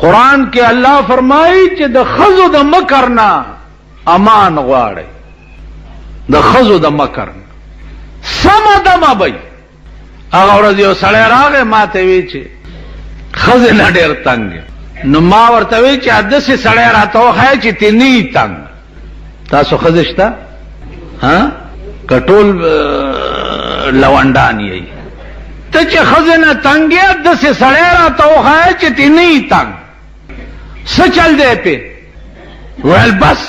قرآن کې الله فرمایي چې د خزو د مکر نه امان غواړي، د خزو د مکر نه سمه دمه بی. هغه ورځ یو سړی راغی ما ته وی چې خزه نه ډېر تنګ، نو ما ورته وی چې داسې سړی راته وښایه چې تی نه تنګ. تاسو خزه شته؟ ها کټول لونډان یې ته چې خزه نه تنګ یې داسې سړی راته وښایه چې تی نه تنګ. څه چل دی پې؟ ویل بس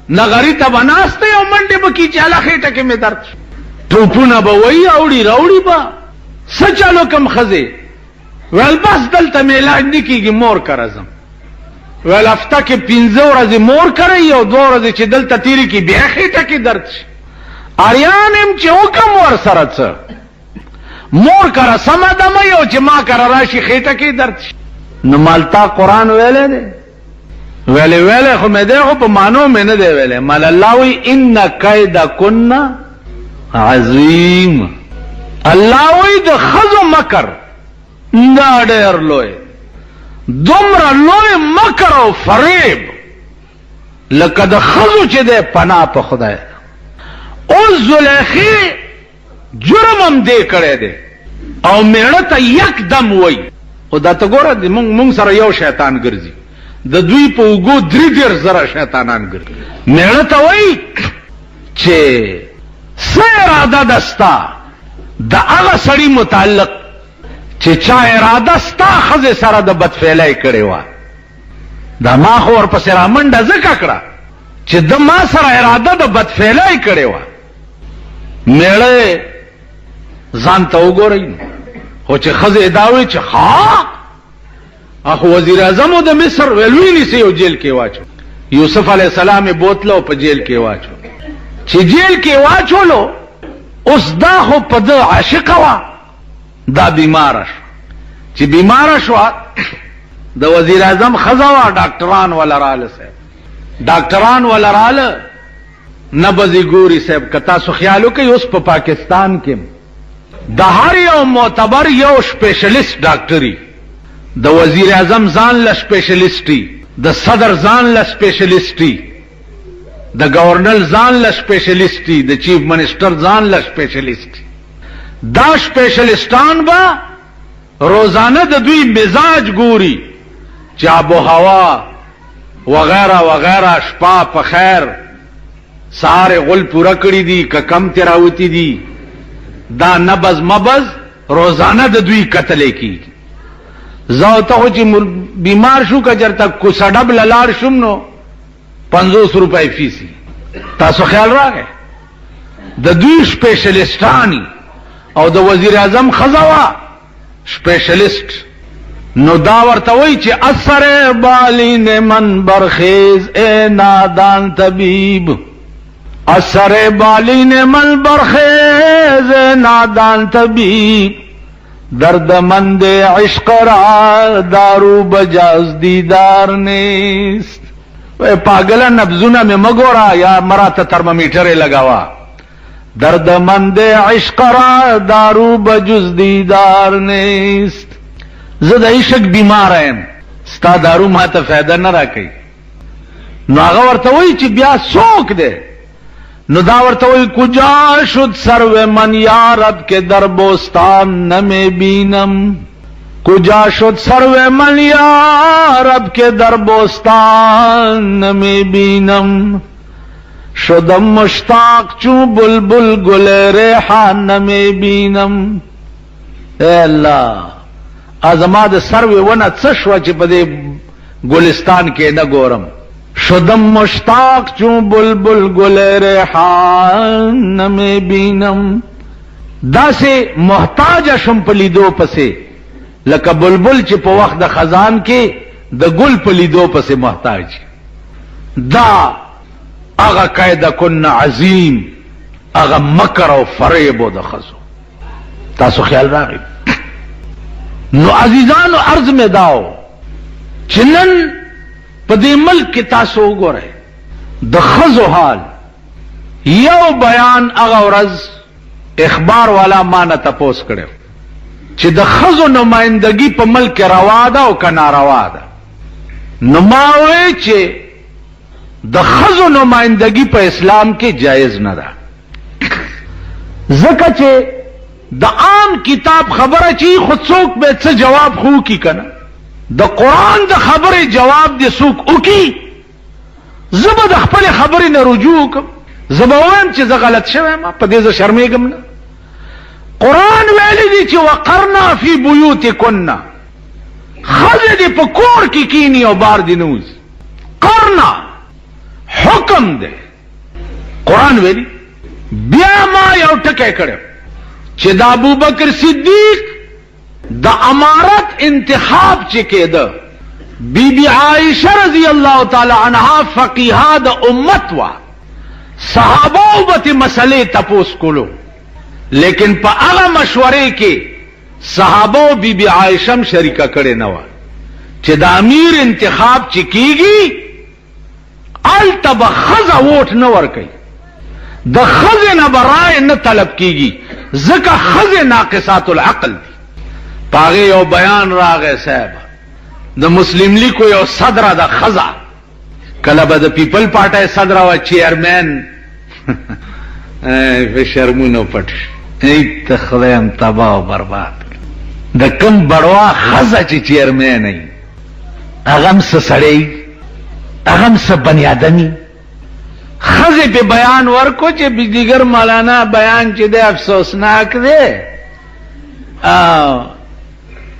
نغری ته به ناسته یو منډې به کي چې هله خېټه کې مې درد شو، ټوپونه به وایي اوړي راوړي به. څه چلو کم خزې؟ ویل بس دلته مې علاج نه کېږي مور کره ځم. ویل هفته کې 15 ورځې مور کره یو 2 ورځې چې دلته تېرې کړي بیا خېټه کې درد شي. اریان یم چې وکم ور سره څه مور کره سمه دمه یو چې ما کره راشي خېټه کې درد شي. نو مالتا قرآن ویلی دی؟ ویلی خو مې دی خو په معنو مې نه دی ویلی. مال الله وی ان کیدکن عظیم. الله وی د خزو مکر دا ډېر لوی، دومره لوی مکر او فریب لکه د خزو چې دی پناه په خدای. اوس زلیخی جرم هم دی کړی دی او میړه ته یک دم وی. خو دا ته ګوره مونږ سره یو شیطان ګرځي، د دوی په اوږو 3,000 شیطانان ګرځي. میړه ته وایي چې څه اراده ده ستا د هغه سړي متعلق چې چا اراده ستا ښځې سره د بدفعلۍ کړې وه. دا ما خو ورپسې رامنډه ځکه کړه چې د ما سره اراده د بدفعلۍ کړې وه. میړه ځان ته وګورئ خو چې ښځې دا وایي چې ها اخو وزیر اعظم د مصر ویلوی نیسي یو جیل کې واچو. یوسف علیہ السلام بوتلو په جیل کې واچو. چې جیل کې واچولو اوس دا خو په د عاشقه وه، دا بیماره شو. چې بیماره شوه د وزیر اعظم ښځه وه، ډاکټران وله راله صاحب، ډاکټران وله راله نبضې ګوري صاحب. که تاسو خیال وکئ اوس په پاکستان کې د هر یو معتبر یو سپیشلیست ډاکټري، د وزیر اعظم ځان له سپیشلیسټي، د صدر ځان له سپیشلیسټي، د گورنر ځان له سپیشلیسټي، د چیف منسٹر ځان له سپیشلیسټي. دا سپیشلیسټان به روزانه د دوی مزاج ګوري چې آب و هوا وغیرہ وغیرہ، شپه په خیر، سهار غل پوره کړي دي که کم تراوتی دي، دا نبض مبض روزانه د دوی قتل کیږي. زه ته خو چې بیمار شو که چېرته کوڅه ډب له لاړ شم نو 50 روپۍ فیس. تاسو خیال راغی د دوی سپیشلیسټانی او د وزیر اعظم ښځه وه سپیشلیسټ. نو دا ورته وایي چې اثر بالین من برخیز اے نادان طبیب، اثر بالین من برخیز نادان طبیب، درد مند عشق را دارو بجاز دیدار نیست. پاگلا نبزونه میں مگورا یا مراتا ترمامیٹر لگاوا. درد مند عشق را دارو بجز دیدار نیست. زد عشق بیمار ایم، ستا دارو ما تا فیده نرا کئی. نو آغا ورطوئی چی بیا سوک دے. نو دا ورطوئی کجا شد سرو من یارب کے در بوستان نمی بینم، کجا شد سرو من یارب کے در بوستان نمی بینم، شدم مشتاق چون بلبل گل ریحان نمی بینم. اے اللہ ازما د سرو ونه څه شوه چې په دې ګلستان کې نه ګورم. شدم مشتاق چون بلبل گل ریحان نمی بینم. دا سے محتاج شم په لیدو پسې لکه بلبل چې په وخت د خزان کې د ګل په لیدو پسې محتاج. دا اغا قاعده کن عظیم، اغا مکر او فریب و د خزو. تاسو خیال راغی؟ نو عزیزانو عرض میں داو چنن په دې ملک کې تاسو وګورئ د خزو حال. یو بیان هغه ورځ اخبار والا ما نه تپوس کړو چې د خزو نمائندگی په ملک روا ده او که ناروا ده. نو ما وی چې د ښځو نمائندګي په اسلام کې جایز نه ده، ځکه چې د عام کتاب خبره چی خود څوک به څه جواب خو کی کنه، د قرآن د خبره جواب دې څوک وکي. زبا د خپل خبرې نه رجوع کوم، زبا وایم چې زه غلط شوم، په دې زه شرمېږم نه. قرآن ویلی دی چې وقرنا فی بیوتکن، ښځې دې په کور کې کینی او بار دې نوز. قرنا حکم دی، قرآن ویلی. بیا ما یو ټکی کړو چې د ابوبکر صدیق د امارت انتخاب چې کېده، بی بی عائشہ رضی اللہ تعالی عنہا فقیہا د امت وا، صحابو بتی مسئلے تپوس کولو، لیکن پا اغا مشورے کے صحابو بی بی عائشہ شریکہ کڑے نوا چې د امیر انتخاب چې کیږي آلتا با خزا ووٹ نور کئی، د خزے نہ برائے نہ طلب کیږي، ځکه خزے ناقصات العقل دی. پاغه یو بیان راغی صاحب د مسلم لیگ کو یو صدر د خزا، کله به د پیپل پارټي صدر او چیرمن په شرمونو پټ ایت خدایم تباہ و برباد. د کم بڑوا خزا چې چیرمن نه اغم سړی اغم س بنی آدمی خزے پہ بیان ورکو چې دیگر مولانا بیان چې دے افسوسناک دے.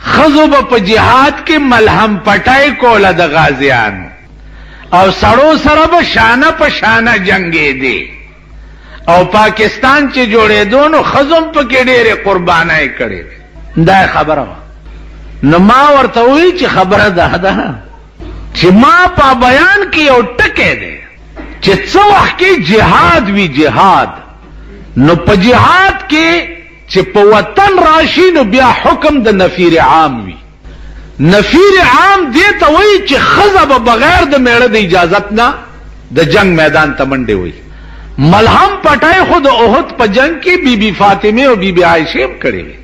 خزو با پا جہاد کے ملہم پٹائی کولا دا غازیان او سڑو سر با شانہ پا شانہ جنگے دے او پاکستان چے جوڑے دونو خزم پا کے ڈیرے قربانائی کڑے دا خبر ہوا. نما ورتوئی چی خبر دا چی ما پا بیان کی او ٹکے دے چې څو وخت کې جهاد وی جهاد، نو په جهاد کې چې په وطن راشي نو بیا حکم د نفیر عام وی. نفیر عام دې ته وایي چې ښځه به بغیر د میړه د اجازت نه د جنگ میدان ته منډې وي. ملهم پټای خو د احد په جنگ کې بی بی فاطمه او بی بی عائشہ هم کړې وي،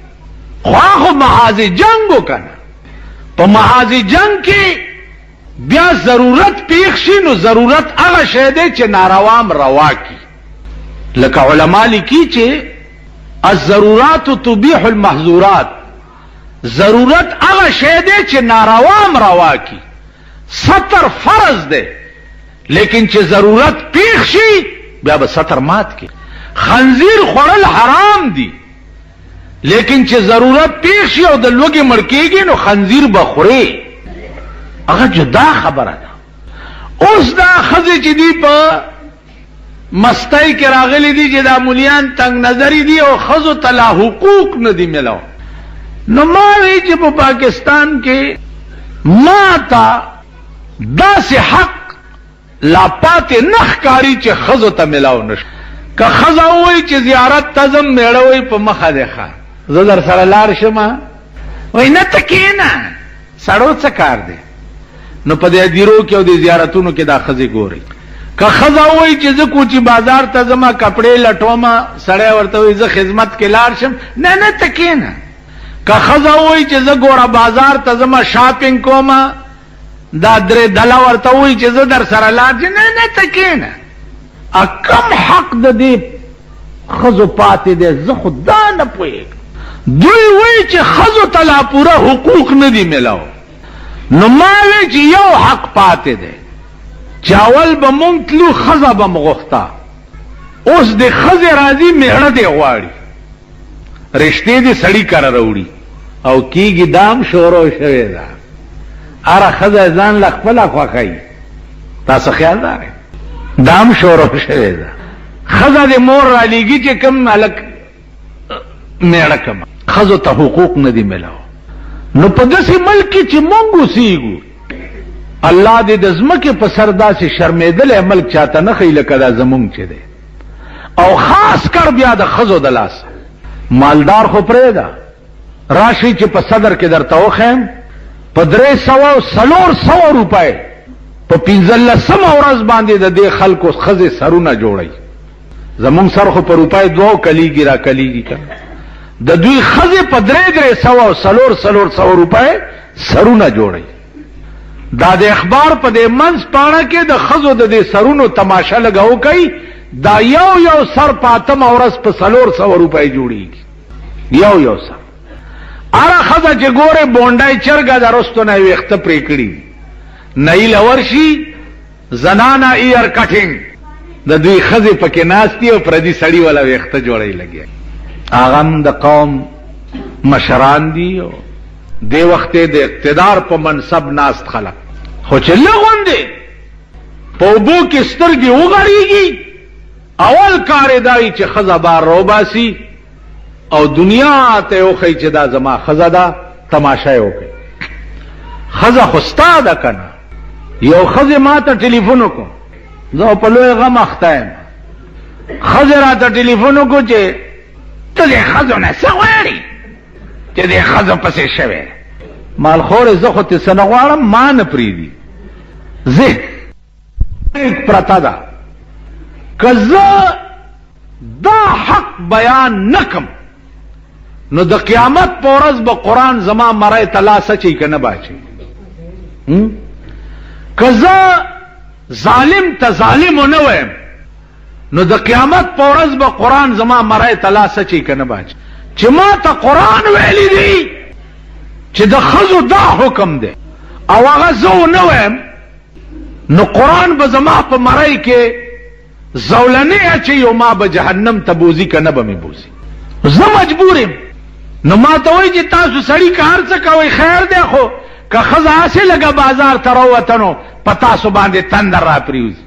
خو محاذ جنگ وکنه. په محاذ جنگ کې بیا ضرورت پیښ شي نو ضرورت هغه شی دی چې ناروام روا کی، لکه علما لیکي چې الضرورات تبیح المحظورات، ضرورت هغه شی دی چې ناروام روا کی. ستر فرض دی لیکن چې ضرورت پیښ شي بیا به ستر مات کی. خنزیر خوړل حرام دی لیکن چې ضرورت پیښ شي او د لوګي مړ کېږي نو خنزیر به خوري، هغه جدا خبره ده. اوس دا خزه چې دی په مستای کې راغلي دي چې دا مولیان تنگ نظری دي او خزو تلا حقوق نه دي ملو، نو ما وی چې په پاکستان کې ما تا داسې حق لا پاتې نخکاری چې خزو ته ملاو نش. که خزا وای چې زیارت تزم میړوي په مخه ده ښه زه در سره لار شم، وای نه تکینا سړو څه کار دی. نو په دې دیرو کې او د زیارتونو کې دا خزې ګوري. که خزا وای چې زه کوچی بازار ته زما کپڑے لټوما سړی ورته وای زه خدمت کې لار شم، نه نه تکینا. که خزا وای چې زه ګوره بازار ته زما شاپینګ کوما دا درې دلا ورته وای چې زه در سره لار شم، نه نه تکینا. کم حق د دې خزو پاتې دی زه خدا نه پوهېږم. دوی وای چې خزو ته لا پوره حقوق نه دي ملاو، نو ما وی چې یو حق پاتې دی چې اول به مونږ تلو ښځه به مغوښته، اوس د ښځې راځي میړه دی غواړي، رشتې دې سړي کره راوړي او کېږي دام شروع شوې ده. هره ښځه ځان له خپله خوښوي، تاسو خیال داره دام شروع شوې ده. ښځه د مور رالیږي چې کم هلک میړه کمه، ښځو ته حقوق نه دي ملاو. نو په داسې ملک کې چې مونږ اوسېږو الله دې د ځمکې په سر داسې شرمېدلی ملک چاته نه ښیي لکه دا زمونږ چې دی، او خاص کر بیا د ښځو د لاسه. مالدار خو پرېږده، راشي چې په صدر کې درته وښیم په 300 روپۍ په 15مه ورځ باندې د دې خلکو ښځې سرونه جوړوي. زمونږ سر خو په روپۍ 2 کلیږي را کلیږي که د دوی ښځې په 300 روپۍ سرونه جوړوي. دا د اخبار په دې منځ پاڼه کې د خزو د دې سرونو تماشا لګاو کوي دا یو سر پاتم اورس په 400 روپۍ جوړیږي یو سر اره خزه چې ګوره بونډای چرګه درستو نه وخت پرې کړی نه لورشي زنانا ایر کټینګ د دوی خزه پکې ناشتي او پردي سړی ولا وخت جوړی لګي اغم د قوم مشران دی دی وخت د اقتدار په منصب ناست خلق خو چې لغوندې په بو کې سترګې وغړیږي اول کار دای چې خزه بار روباسي او دنیا ته وخی چې دا زما خزه دا تماشا وکړي خزه خوستا ده کنه یو خزه ما ته ټلیفون وکړ زه په لوی غم اخته خزه را ته ټلیفون وکړ چې ته دې خزه نه سواری چې دې خزه پسې شوه مال خور زه خو ته سنغواړم ما نه پریدي زه پرتا ده کزه دا حق بیان نکم نو د قیامت په ورځ به قرآن زما مرای تلا سچي کنه باچي کزه ظالم ته ظالم نه وایم نو د قیامت په ورځ به قرآن زما مرای تلا سچي کنه باچي چې ما ته قرآن ویلی دی چې د خزو دا حکم دی او هغه زه نه وایم نو قرآن به زما په مرای کې زولنې اچي او ما به جهنم ته بوزي کنه به مې بوزي زه مجبور یم نو ما ته وایي چې تاسو سړی کار څه کوئ خیر دی خو که ښځه هسې لږه بازار ته راووتنو په تاسو باندې تندر را پرېوځي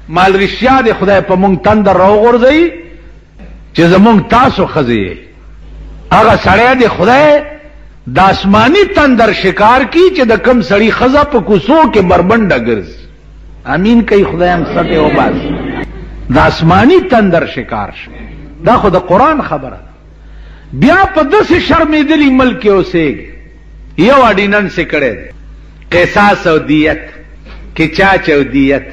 مال رښتیا دی خدای په موږ تندر راوغورځوي چې زموږ تاسو ښځې یې هغه سړی دی خدای د آسماني تندر شکار کی چې د کم سړی ښځه په کوڅو کې بربنډه ګرځي امین کوي خدای هم سطح وباسي د آسماني تندر شکار شي دا خو د قرآن خبره بیا په داسې شرمېدلي ملک کې اوسېږي یو اډیننس یې کړی دی قصاص او دیت کچاچ او دیت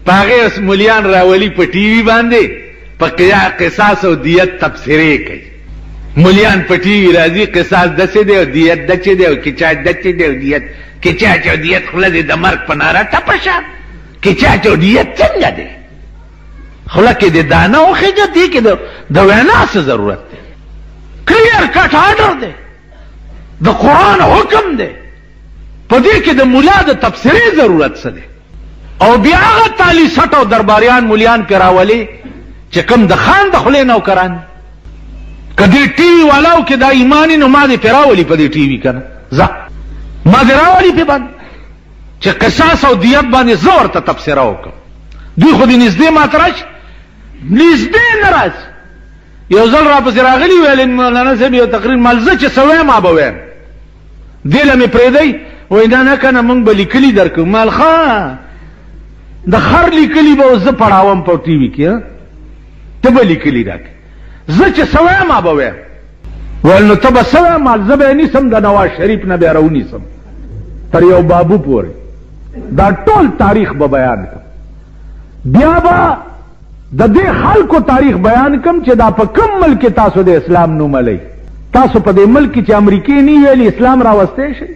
په هغې اوس مولیان راولي په ټي وي باندې په قصاص او دیت تبصرې کوي مولیان په ټي وي راځي قصاص دسې دی او دیت دچې دی او کچاچ دچې دی او دیت کچاچ او دیت خوله دې د مرګ په ناره ټپه شه کچاچ او دیت څنګه دی خوله کې د دانه وخېږه دې کې د وینا څه ضرورت دی کلیر کټ آرډر دی د قرآن حکم دی په دې کې د ملا د تبصرې ضرورت څه دی او بیا هغه تالی سټ او درباریان مولیان پې راولي چې کوم د خان د خولې نوکران که دې ټي وي والاو کې دا ایماني نو ما دې پې راولي په دې ټي وي که نه ځه ما دې راولي پې باندې چې قصاص او دیت باندې زه ورته تبصره وکړم دوی خو دې نږدې ما ته راشي نږدې نه راشي یو ځل را پسې راغلي ویل مولانا صاحب یو تقریر مال زه چې څه وایم ما به وایم دې له مې پرېږدئ وایي نه که نه موږ به لیکلي درکړو مال ښه د خر لیکلي به اوس زه پړاوم په ټي وي کې ته به لیکلي راکړې زه چې څه وایم ما به وایم ویل نو ته به څه وایم مال زه به یې نیسم د نواز شریف نه بیا راونیسم تر یو بابو پورې دا ټول تاریخ به بیان کړم بیا به د دې خلکو تاریخ بیان کم چې دا په کم ملک تاسو د اسلام نوم لئ تاسو په دې ملک چې امریکې نه ویلي اسلام راوستی شئ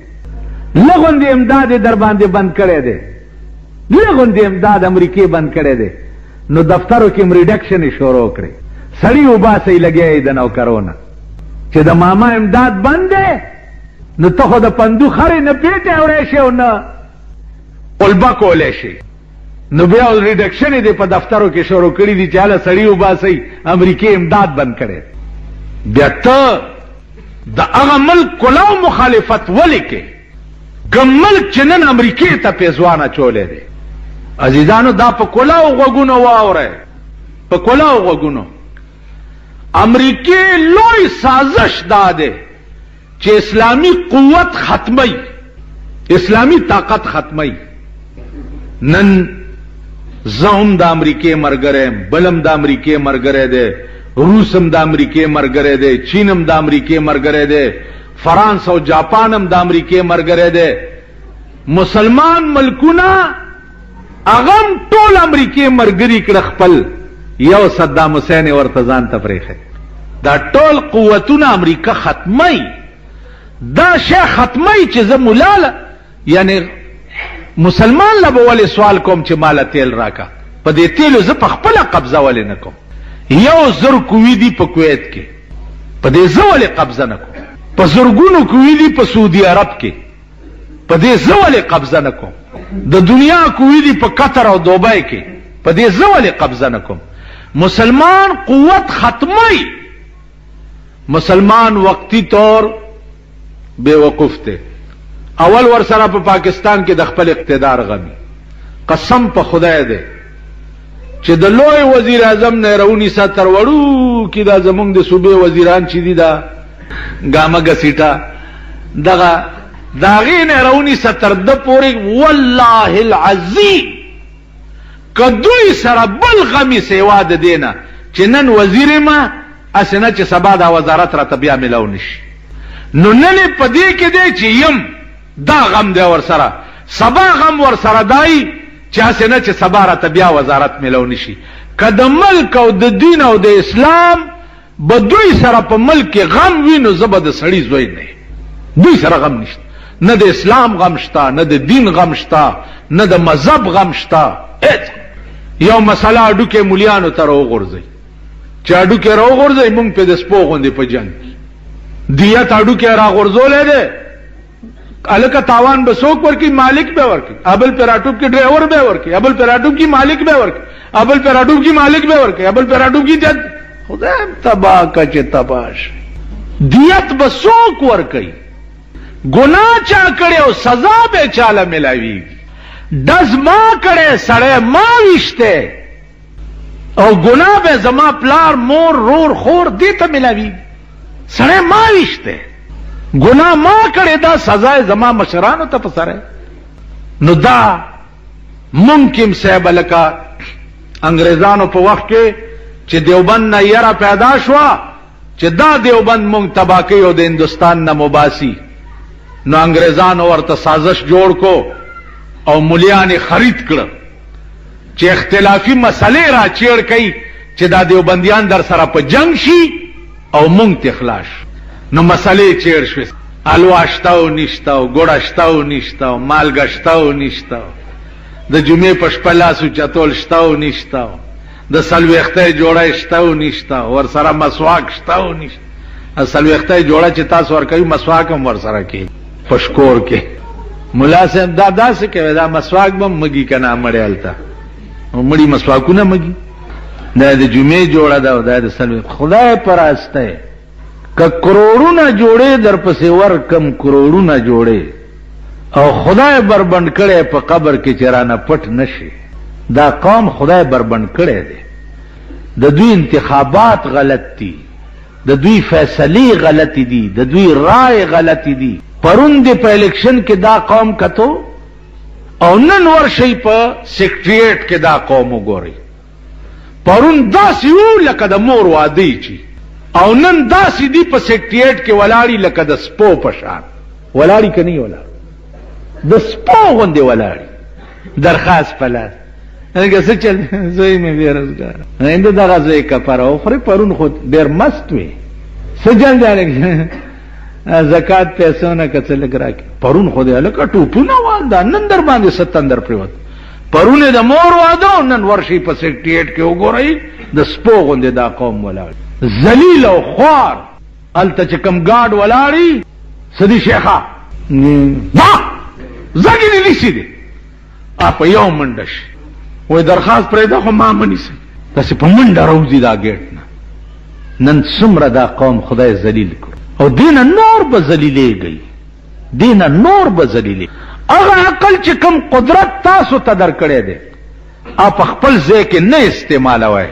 لغوندې امداد یې در باندې بند کړی دی لغوندې امداد امریکې بند کړی دی نو دفترو کې م ریډکشن یې شروع کړی سړي وباسئ لګیا یې د نوکرونه چې د ماما امداد بند دی نو ته خو د پندو خرې نه پیټې اوری شي او نه قلبه کولی شي نو بیا ریډکشن یې په دفترو کې شروع کړي دي چې هله سړي وباسئ امریکې امداد بند کړی بیا ته د هغه ملک کلاو مخالفت ولې کې کوم ملک چې نن امریکې ته پیزوان اچولی دی عزیزانو دا په کلاو غوږونو واورئ په کلاو غوږونو امریکې لوی سازش دا دی چې اسلامی قوت ختمی اسلامی طاقت ختمی نن زهم د امریکې مرګره بلم د امریکې مرګره دی روسم د امریکې مرګره دی چینم د امریکې مرګره دی فرانس او جاپانم د امریکې مرګره دی مسلمان ملکونه اغم ټول امریکې مرګري کړ خپل یو صدام حسین ورته ځان ته پرېښی دا ټول قوتونه امریکا ختمی دا شی ختمی چې زه مولاله یعنی مسلمان لبه ولی سوال کوم چې مال تیل راکا په دې تیلو زه په خپل قبضه ولی نه کوم 1,000 کوی دی په کویت کې په دې زه ولی قبضه نه کوم په زرګونو کوی دی په سعودي عرب کې په دې زه ولی قبضه نه کوم د دنیا کوی دی په قطر او دوبای کې په دې زه ولی قبضه نه کوم مسلمان قوت ختمی مسلمان وقتی طور بے وقوف ته اول ور سره په پاکستان کې د خپل اقتدار غمی قسم په خدای دی چې د لوی وزیر اعظم نه رونی ستر وړو کې دا زمونږ د صوبې وزیران چې دي دا ګامه ګسیټا دغه داغې نه رونی ستر د پوری والله العظیم کدوی سره بل غمی سیوا د دینه چې نن وزیر ما اسنه چې سبا دا وزارت را تبیا ملو نشي نو نن پدې کې دی چې یم دا غم دی ور سره سبا غم ور سره دای چې اسنه چې سبا را تبیا وزارت ملو نشي کله ملک او د دین او د اسلام بدوی سره په ملک غم وینو زبد سړی زوی نه دوی سره غم نشته نه د اسلام غم شتا نه د دین غم شتا نه د مذهب غم شتا یو مسله اډو کې مليانو تر وګرځي چې اډو کې راوګرځي مونږ په د سپو غوندې په جنگ دیت اډو کې راغورځولې ده الکه تاوان به څوک ورکی مالک به ورکی ابل پیراټوب کې ډرایور به ورکی ابل پیراټوب کې مالک به ورکی ابل پیراټوب کې مالک به ورکی ابل پیراټوب کې جد خدای تبا کچ تباش دیت به څوک ورکی ګناه چا کړو سزا به چاله ملاوي دز ما کړي سړی ما وشته او ګناه به زما پلار مور رور خور دې ته ملاوي سړی ما وشته ګناه ما کړي دا سزا زما مشرانو ته پسره نو دا ممکن صاحب لکا انګريزانو په وخت کې چې دیوبند نه یرا پیدا شو چې دا دیوبند مونږ تباکی او د هندستان نه مباسي نو انګريزانو ورته سازش جوړ کو او مليان خرید کړ چې اختلافي مسلې را چیړ کړي چې دا دیوبندیان در سره په جنگ شي او مونږ ته خلاص نو مسلې چیړ شو الواشتاو نشتاو ګړشتاو نشتاو مالګشتاو نشتاو د جمعې په شپه لاسو چتول شتاو نشتاو د سلويخته جوړه شتاو نشتاو ور سره مسواک شتاو نشتاو سلويخته جوړه چې تاسو ور کوي مسواک هم ور سره کوي پشکور کې مولا صاحب دا څه کوي دا مسواک به مګي کنه مړیالتا مړی مسواکونه مګي دا د جمعې جوړه دا د سلوي خدای پراسته ک کروڑونه جوړې در پسې ور کم کروڑونه جوړې او خدای بربند کړي په قبر کې چرانه پټ نشي دا قوم خدای بربند کړي دي د دوی انتخابات غلط دي د دوی فیصله غلط دي د دوی رائے غلط دي پرون دی په الیکشن کې دا قوم کتو او نن ورشي په سیکریټریټ کې دا قوم وګوري پرون داسې یو لکه د مور وادي چی او نن داسې دی په سیکریټریټ کې ولاړی لکه د سپو په شان ولاړی کني ولاړ د سپو غوندې ولاړی درخواست پلاس هغه څه چل زوی مې بیرزګار انده دغه زوی کفاره او خوري پرون خود ډیر مست وي سجل دی زکات پیسو نه کڅل راکې پرون خو دې الکه ټوپونه والدا نن در باندې ستندر پریوت پرونه د مور واده نن ورشي په سیکریټریټ کې وګورئ د سپو غوندې دا قوم ولاړ ذلیل او خوار الته چې کم ګاډ ولاړی سدي شیخا وا زګی دې نشي دي اپ یو منډش وې درخواست پرې دا خو ما منی سي تاسو په منډه راوځي دا ګټ نن څومره دا قوم خدای ذلیل کړ او دین نور به ذلیلې گئی دین نور به ذلیلې هغه عقل چې کم قدرت تاسو ته درکړې ده اپ خپل ځای کې نه استعمالوي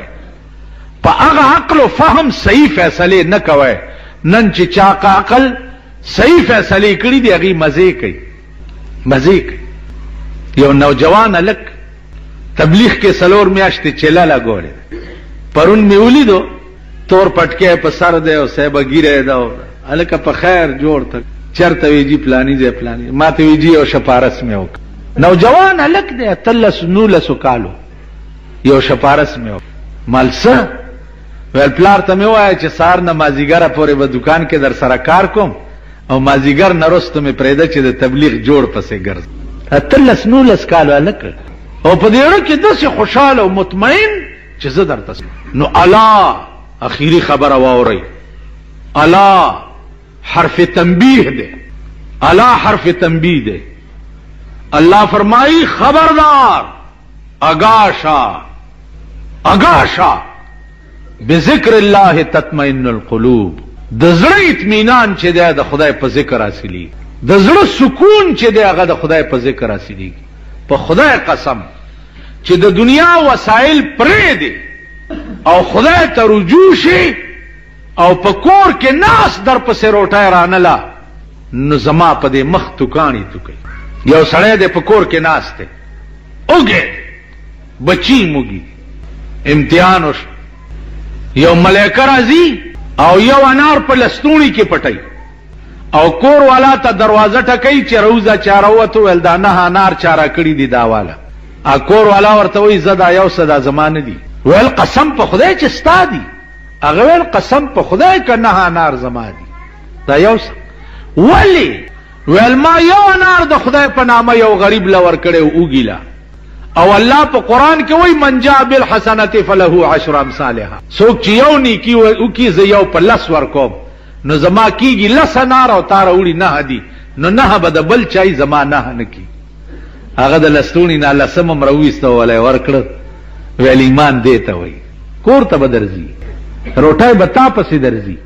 په هغه عقل او فهم صحیح فیصله نه کوي نن چې چا عقل صحیح فیصله کړی دی هغه مزه کوي مزه کوي یو نوجوان الک تبلیغ کې سلور میاشتې چلا لګولې پرون می ولیدو تور پټکه په سر ده او صاحب ګیره ده الکه په خیر جوړ ته چرته ویجی پلانی دې پلانی ما ته ویجی او شپارس مې وک نوجوان الک دې تلس نولس کالو یو شپارس مې وک مالسه ول پلار ته مې وای چې سار نمازیګره پورې په دکان کې در سره کار کوم او مازیګر نرسته مې پرېده چې د تبلیغ جوړ پسې ګرځ اتلس 19 کال ولکه او په دې کې داسې خوشاله او مطمئن چې زه درته نو الا اخیری خبره واورئ الا حرف تنبیه ده الا حرف تنبیه ده اللہ فرمائی خبردار اگاشا بذکر اللہ تطمئن القلوب د زړه اطمینان چې ده د خدای په ذکر حاصلي د زړه سکون چې ده هغه د خدای په ذکر حاصلي په خدای قسم چې د دنیا وسایل پرې دي او خدای ته رجوع شي او په کور کې ناس در پسې روټای رانلا نو زما په دې مخ توکانی توکي یو سړی د په کور کې ناس ته اوګه بچی موږي امتحان وش یو ملائکه راځي او یو انار په لستونی کې پټي او کور والا ته دروازه ټکای چې روزه چاروته ول دا نه انار چارا کړی دی دا والا ا کور والا ورته وی زدا یو صدا زمانه دی ول قسم په خدای چې ستا دی هغه ول قسم په خدای ک نه انار زما دی دا یو ولی ول ما یو انار د خدای په نامه یو غریب لور کړي او ګیلا او الله په قران کې وای من جاء بالحسنه فله 10 امثالها څوک چې یو نیکی او کی ز یو په لس ور کوم نو زما کیږي لس انار او تار وړي نه دی نو نه به د بل چای زما نه نکی هغه د لستونی نه لسم مرويسته ولای ورکړ ویل ایمان دیته وای کور ته بدرځي روټای بتا پسې درځي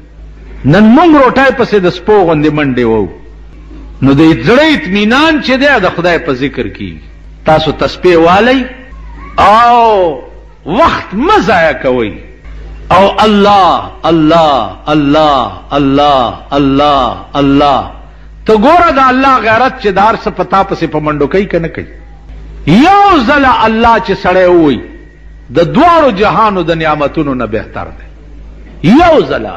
نن موږ روټای پسې د سپو غوندې منډې وو نو د زړه اطمینان چې ده د خدای په ذکر کې تاسو تسبیح والی او وخت مزایا کوي او الله الله الله الله الله الله تو ګوره د الله غیرت چې دار څه پتا پسې په منډو کوي کنه کوي یو ځل الله چې سړی وي د دوارو جهانو د نعمتونو نه بهتر دی یو ځل